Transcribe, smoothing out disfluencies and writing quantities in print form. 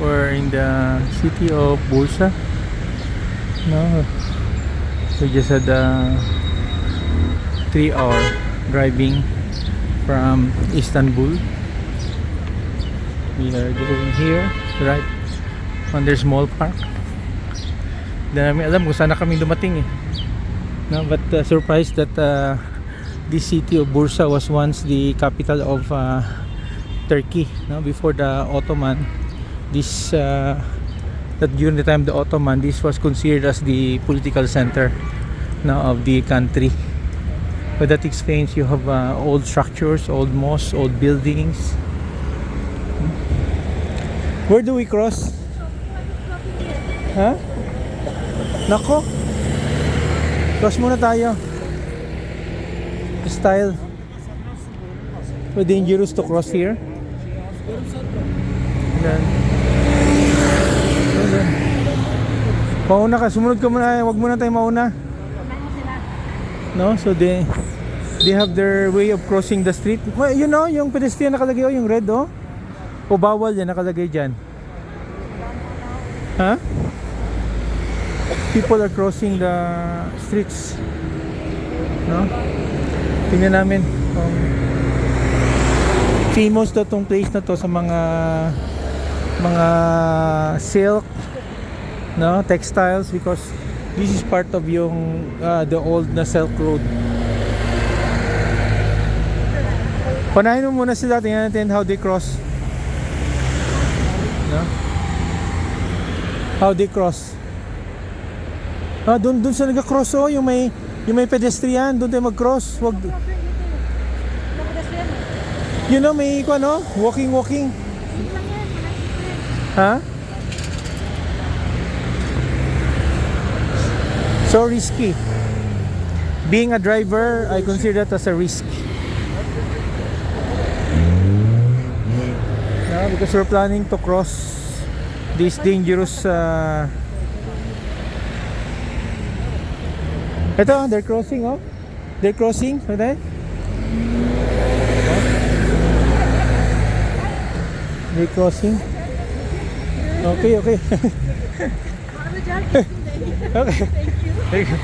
We're in the city of Bursa. No, we just had a 3-hour driving from Istanbul. We are going here, right on their small park. Hindi namin alam kung saan na kami dumating eh. No, but surprised that this city of Bursa was once the capital of Turkey. No, before the Ottoman, this that during the time of the Ottoman, this was considered as the political center, no, of the country. But that explains you have old structures, old mosques, old buildings. Where do we cross? Huh? Nako, cross muna tayo. Style. So dangerous to cross here. Yan. Mauna ka, sumunod ka muna, wag muna tayo mauna. No, so they have their way of crossing the street. Well, you know, yung pedestrian nakalagay yung red o bawal yan nakalagay diyan. Huh? People are crossing the streets. No? Tingnan namin. Famous to tong place na to sa mga silk, no, textiles, because this is part of yung the old na Silk Road. Panahin mo muna sila, tingnan natin how they cross. No? How they cross. Doon sa nagka-cross yung may pedestrian, doon tayo mag-cross. Wag. You know, may walking. Ha? So risky. Being a driver, I consider that as a risk. Because we're planning to cross this dangerous ito, they're crossing, oh. They're crossing, okay? They're crossing. Okay. Okay. Thank you.